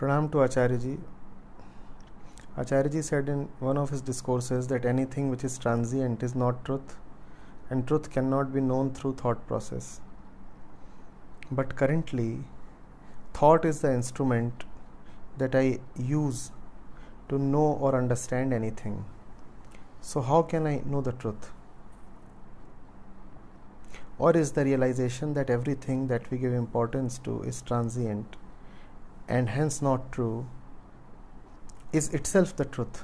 Pranam to Acharya ji. Acharya ji said in one of his discourses that anything which is transient is not truth, and truth cannot be known through thought process. But currently, thought is the instrument that I use to know or understand anything. So how can I know the truth? Or is the realization that everything that we give importance to is transient and hence not true is itself the truth?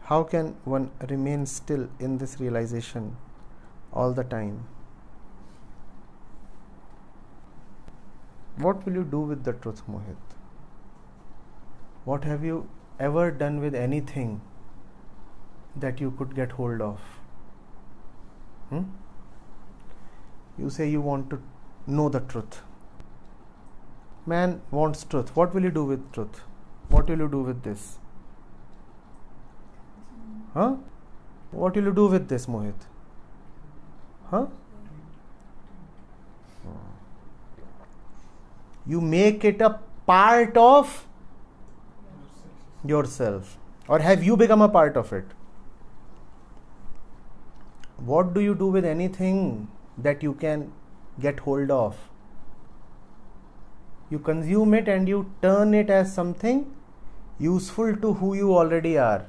How can one remain still in this realization all the time? What will you do with the truth, Mohit? What have you ever done with anything that you could get hold of? You say you want to know the truth. Man wants truth. What will you do with truth? What will you do with this? What will you do with this, Mohit? You make it a part of yourself. Or have you become a part of it? What do you do with anything that you can get hold of? You consume it and you turn it as something useful to who you already are.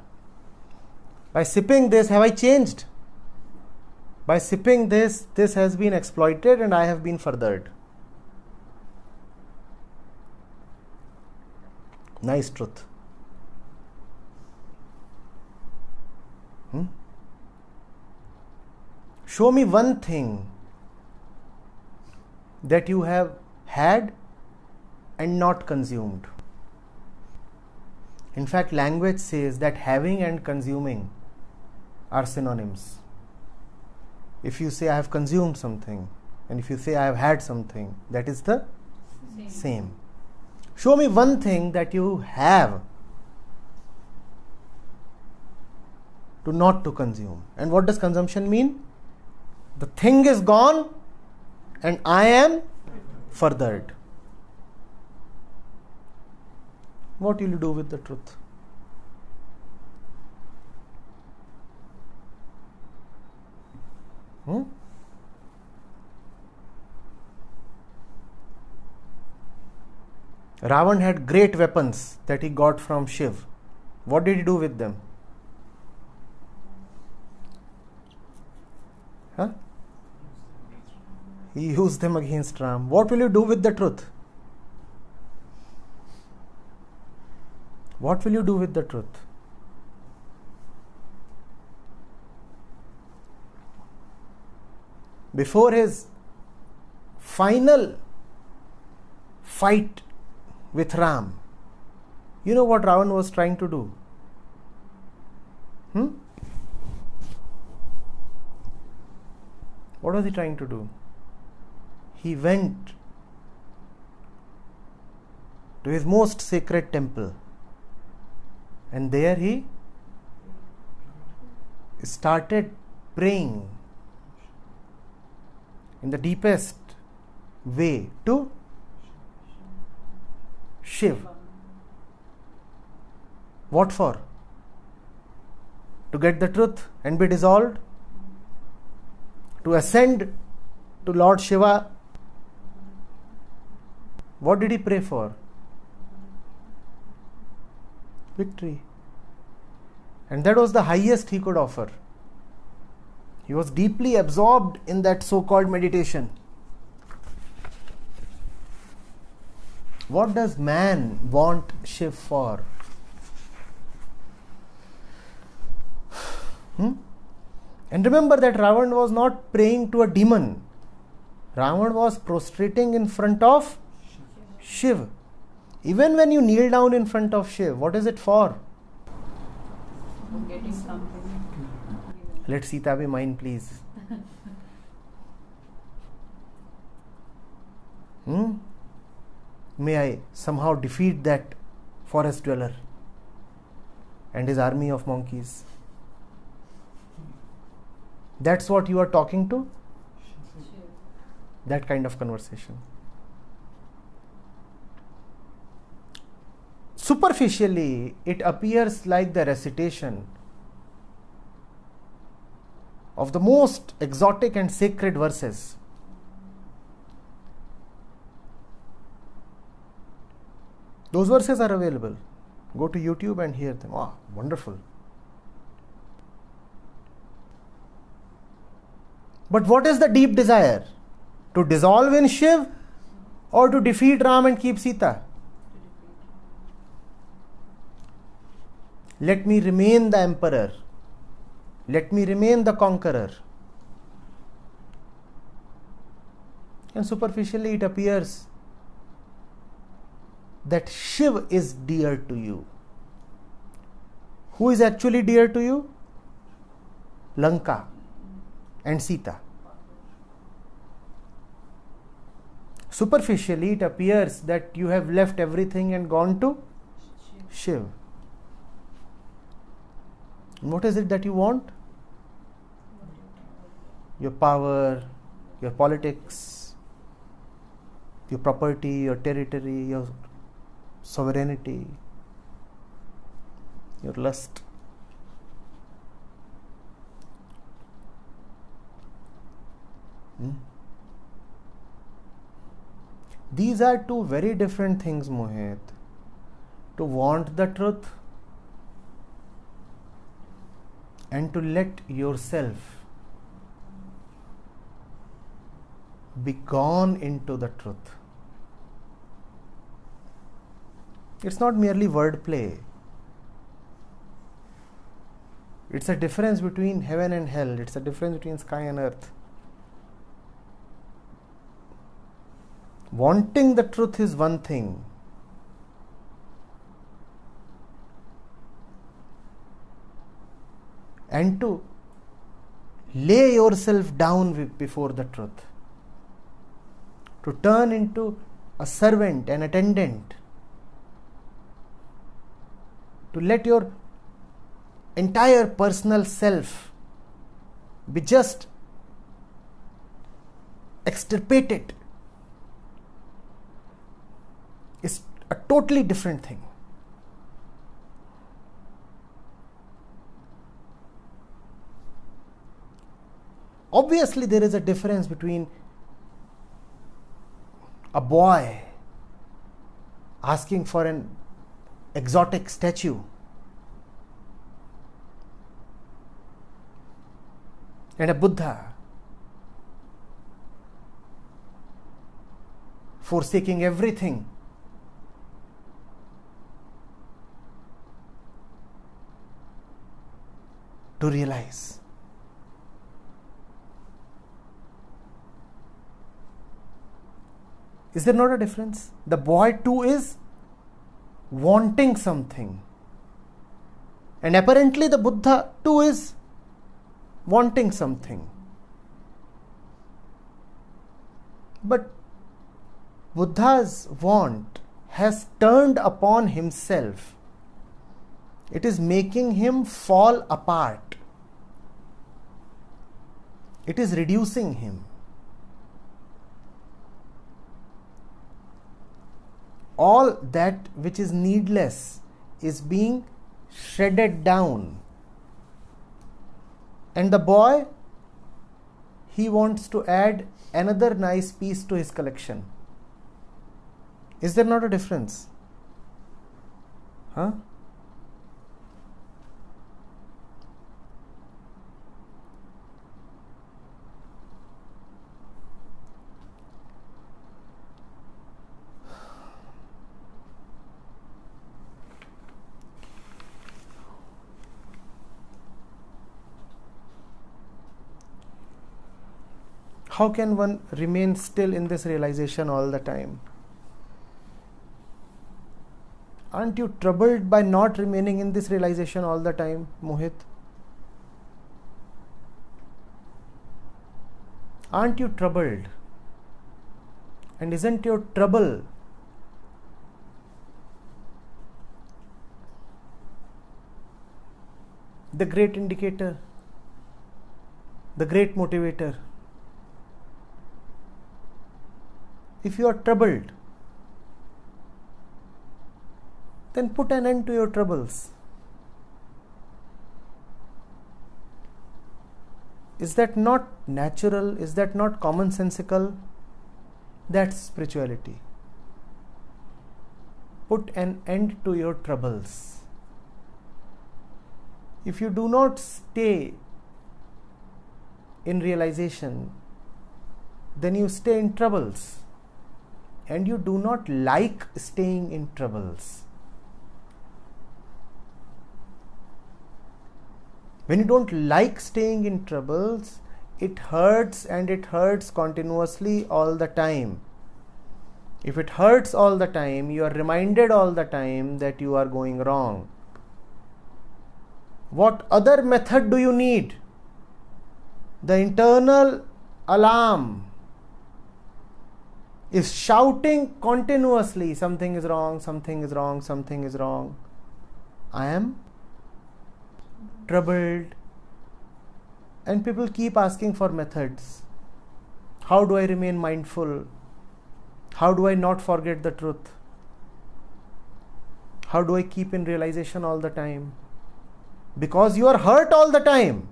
By sipping this, have I changed? By sipping this has been exploited and I have been furthered. Nice truth. Show me one thing that you have had and not consumed. In fact, language says that having and consuming are synonyms. If you say I have consumed something, and if you say I have had something, that is the same. Show me one thing that you have to not to consume. And what does consumption mean? The thing is gone and I am furthered. What will you do with the truth? Ravan had great weapons that he got from Shiv. What did he do with them? He used them against Ram. What will you do with the truth? What will you do with the truth? Before his final fight with Ram, you know what Ravan was trying to do? What was he trying to do? He went to his most sacred temple and there he started praying in the deepest way to Shiv. What for? To get the truth and be dissolved? To ascend to Lord Shiva? What did he pray for? Victory. And that was the highest he could offer. He was deeply absorbed in that so-called meditation. What does man want Shiv for? And remember that Ravan was not praying to a demon. Ravan was prostrating in front of Shiv. Even when you kneel down in front of Shiv, what is it for? Getting something. Let Sita be mine, please. May I somehow defeat that forest dweller and his army of monkeys. That's what you are talking to? That kind of conversation. Superficially, it appears like the recitation of the most exotic and sacred verses. Those verses are available. Go to YouTube and hear them. Wow, wonderful. But what is the deep desire? To dissolve in Shiv or to defeat Ram and keep Sita? Let me remain the emperor. Let me remain the conqueror. And superficially it appears that Shiv is dear to you. Who is actually dear to you? Lanka and Sita. Superficially it appears that you have left everything and gone to Shiv. What is it that you want? Your power, your politics, your property, your territory, your sovereignty, your lust. These are two very different things, Mohit. To want the truth and to let yourself be gone into the truth. It's not merely wordplay. It's a difference between heaven and hell. It's a difference between sky and earth. Wanting the truth is one thing. And to lay yourself down before the truth. To turn into a servant, an attendant. To let your entire personal self be just extirpated is a totally different thing. Obviously, there is a difference between a boy asking for an exotic statue and a Buddha forsaking everything to realize. Is there not a difference? The boy too is wanting something. And apparently the Buddha too is wanting something. But Buddha's want has turned upon himself. It is making him fall apart. It is reducing him. All that which is needless is being shredded down. And the boy, he wants to add another nice piece to his collection. Is there not a difference? Huh? How can one remain still in this realization all the time? Aren't you troubled by not remaining in this realization all the time, Mohit? Aren't you troubled? And isn't your trouble the great indicator, the great motivator? If you are troubled, then put an end to your troubles. Is that not natural? Is that not commonsensical? That's spirituality. Put an end to your troubles. If you do not stay in realization, then you stay in troubles. And you do not like staying in troubles. When you don't like staying in troubles, it hurts, and it hurts continuously all the time. If it hurts all the time, you are reminded all the time that you are going wrong. What other method do you need? The internal alarm is shouting continuously, something is wrong, something is wrong, something is wrong. I am troubled. And people keep asking for methods. How do I remain mindful? How do I not forget the truth? How do I keep in realization all the time? Because you are hurt all the time.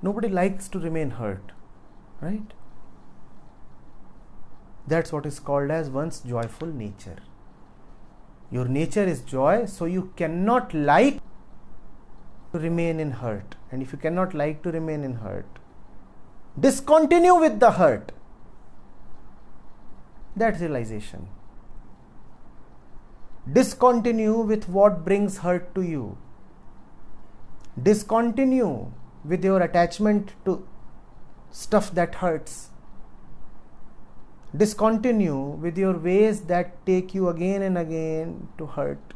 Nobody likes to remain hurt, right? That's what is called as one's joyful nature. Your nature is joy, so you cannot like to remain in hurt. And if you cannot like to remain in hurt, discontinue with the hurt. That's realization. Discontinue with what brings hurt to you. Discontinue with your attachment to stuff that hurts. Discontinue with your ways that take you again and again to hurt.